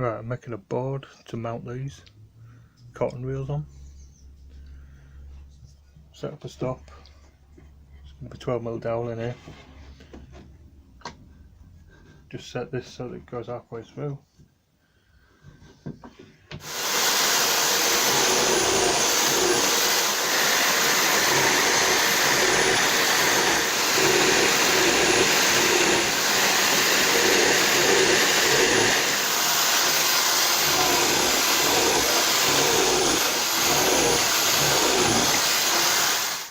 Right, I'm making a board to mount these cotton reels on. Set up a stop. It's going to be 12mm dowel in here. Just set this so that it goes halfway through.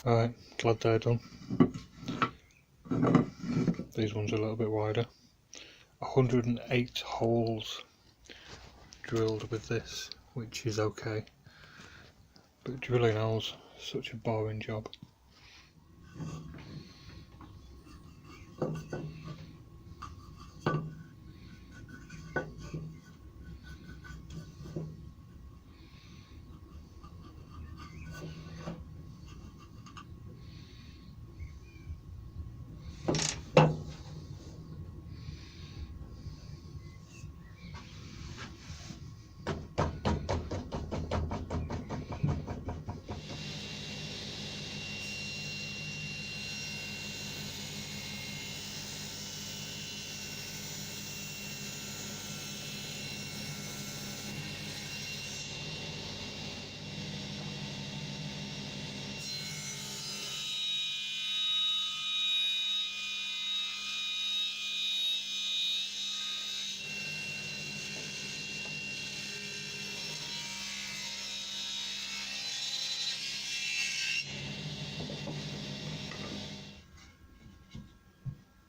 Alright, glad they're done. These ones are a little bit wider. 108 holes drilled with this, which is okay. But drilling holes, such a boring job.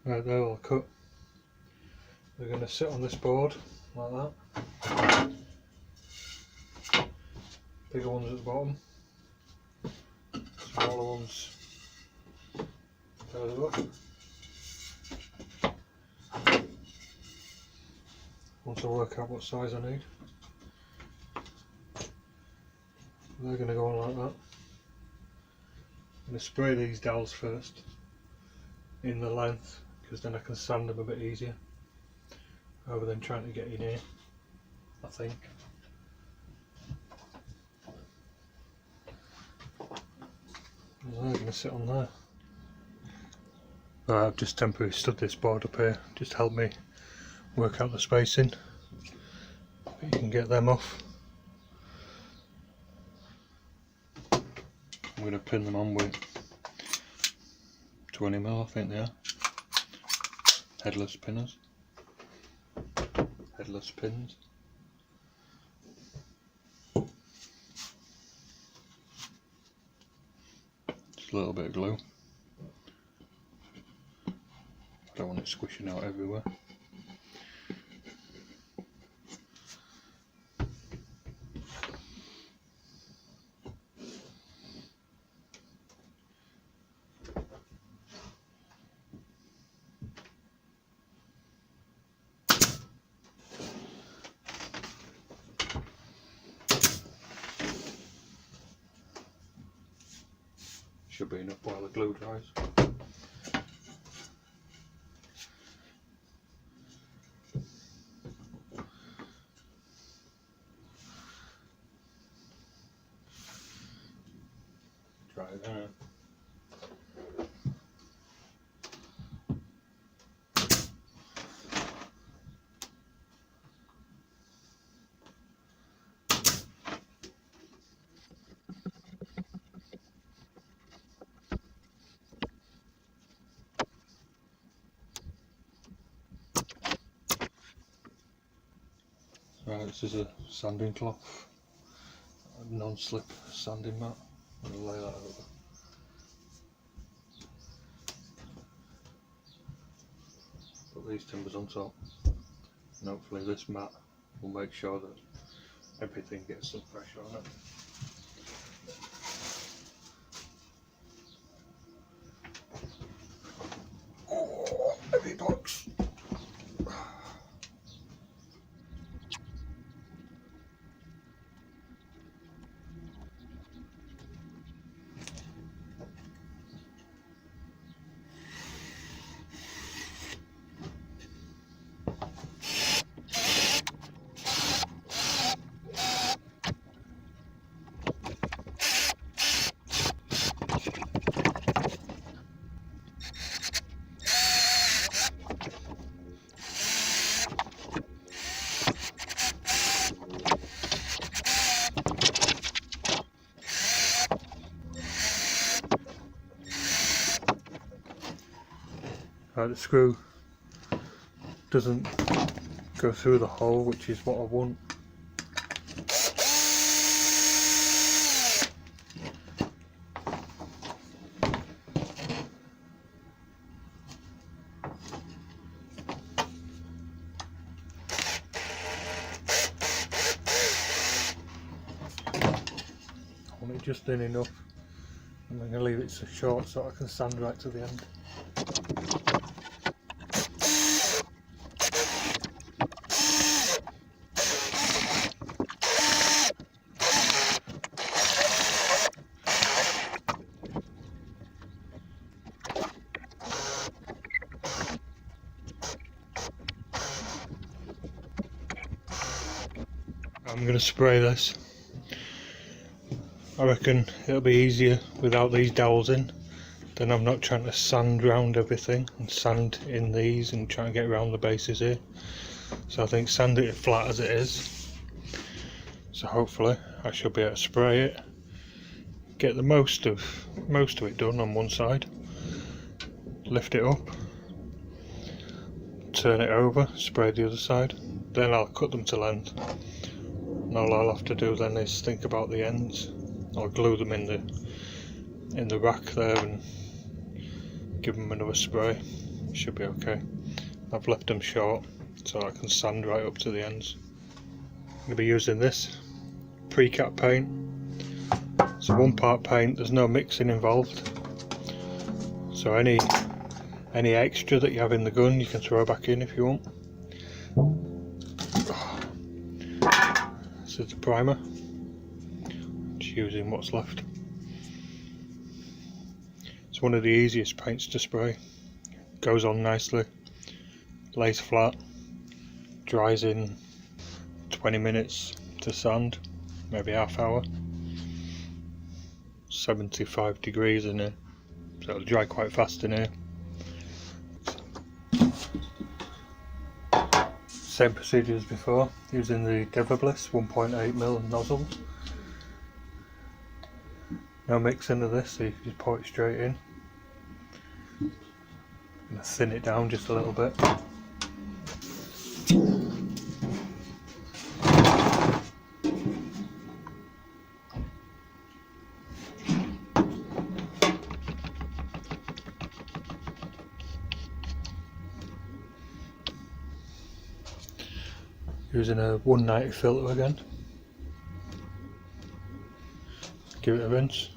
Right, they're all cut. They're going to sit on this board like that. Bigger ones at the bottom, smaller ones further up. Once I work out what size I need, they're going to go on like that. I'm going to spray these dowels first in the length, because then I can sand them a bit easier rather than trying to get in here, I think. They're going to sit on there. Right, I've just temporarily stood this board up here, just help me work out the spacing. But you can get them off. I'm going to pin them on with 20mm, I think they are. Headless pinners. Headless pins. Just a little bit of glue. I don't want it squishing out everywhere. Should be enough while the glue dries. Try it there. Right, this is a sanding cloth, a non-slip sanding mat. I'm going to lay that over. Put these timbers on top, and hopefully this mat will make sure that everything gets some pressure on it. Oh, heavy box! So the screw doesn't go through the hole, which is what I want. I want it just thin enough. I'm going to leave it so short so I can sand right to the end. I'm going to spray this. I reckon it'll be easier without these dowels in. Then I'm not trying to sand round everything and sand in these and trying to get around the bases here. So I think sand it flat as it is. So hopefully I should be able to spray it, get the most of it done on one side, lift it up, turn it over, spray the other side, then I'll cut them to length. And all I'll have to do then is think about the ends. I'll glue them in the rack there and give them another spray. Should be okay. I've left them short so I can sand right up to the ends. I'm going to be using this pre-cap paint. It's a 1 part paint, there's no mixing involved. So any extra that you have in the gun you can throw back in if you want. This is the primer. Just using what's left. It's one of the easiest paints to spray. Goes on nicely, lays flat, dries in 20 minutes to sand, maybe half hour. 75 degrees in here, so it'll dry quite fast in here. Same procedure as before, using the DWS 1.8mm nozzle. No mixing of this, so you can just pour it straight in. I'm going to thin it down just a little bit. Using a 190 filter again. Give it a rinse.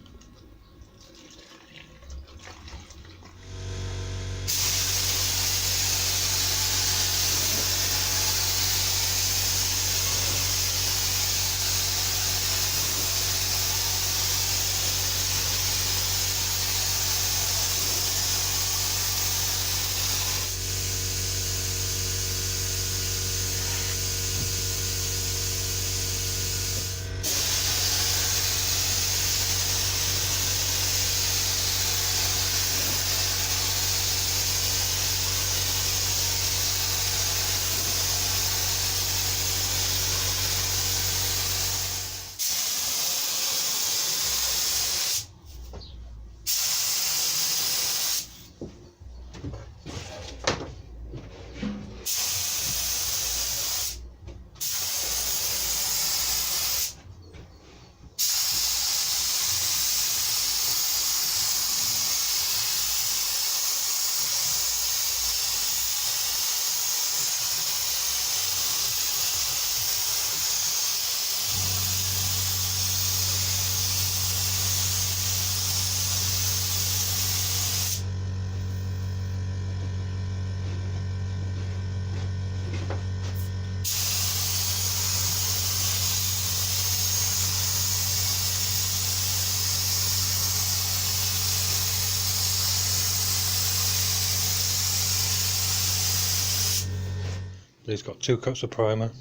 These got 2 coats of primer,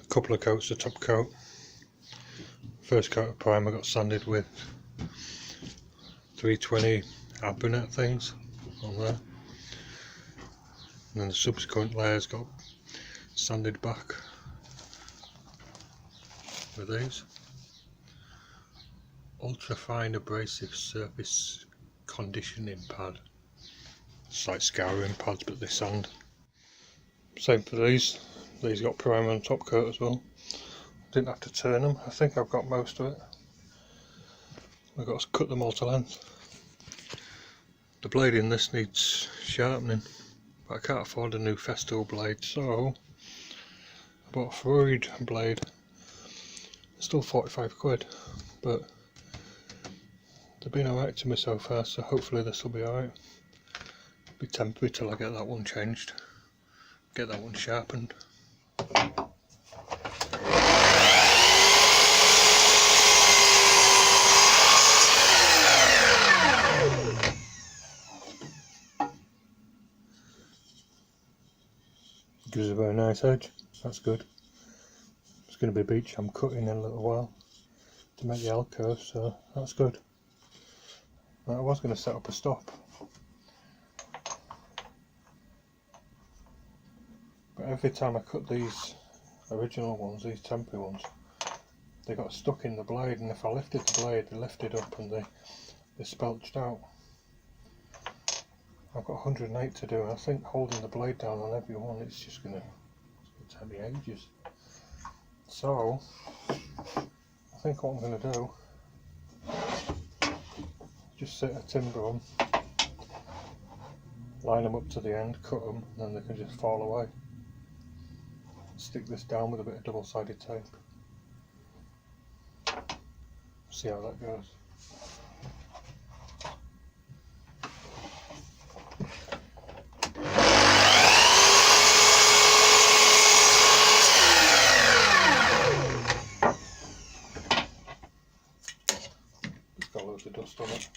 a couple of coats of top coat. First coat of primer got sanded with 320 Abernet things on there, and then the subsequent layers got sanded back with these. Ultra fine abrasive surface conditioning pad. It's like scouring pads, but they sand. Same for these. These got primer and top coat as well. Didn't have to turn them. I think I've got most of it. I've got to cut them all to length. The blade in this needs sharpening, but I can't afford a new Festool blade, so I bought a Freud blade. It's still 45 quid, but they've been alright to me so far, so hopefully this will be alright. Be temporary till I get that one changed, get that one sharpened. Gives a very nice edge, that's good. It's going to be beech I'm cutting in a little while to make the alcove, so that's good. I was going to set up a stop, but every time I cut these original ones, these temporary ones, they got stuck in the blade, and if I lifted the blade, they lifted up and they spelched out. I've got 108 to do, and I think holding the blade down on every one, it's just going to take me ages. So, I think what I'm going to do, just sit a timber on, line them up to the end, cut them, and then they can just fall away. Stick this down with a bit of double-sided tape. See how that goes. It's got loads of dust on it.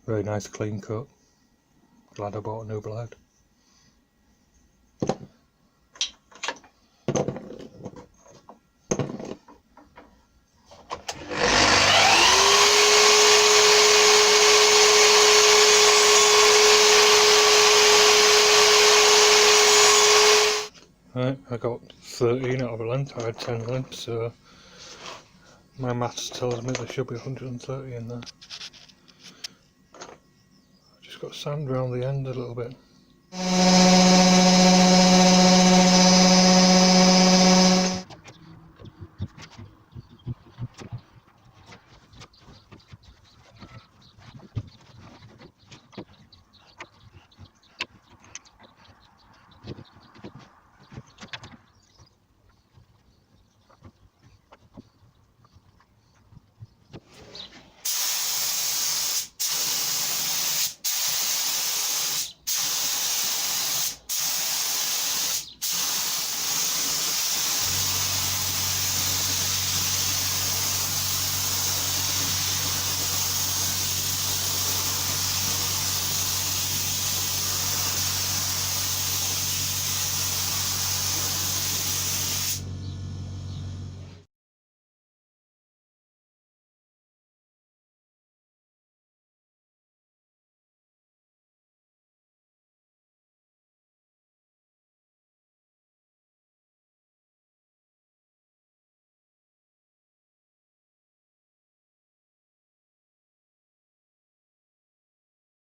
Very nice clean cut. Glad I bought a new blade. Right, I got 13 out of a length. I had 10 lengths, so my maths tells me there should be 130 in there. Just got sand around the end a little bit.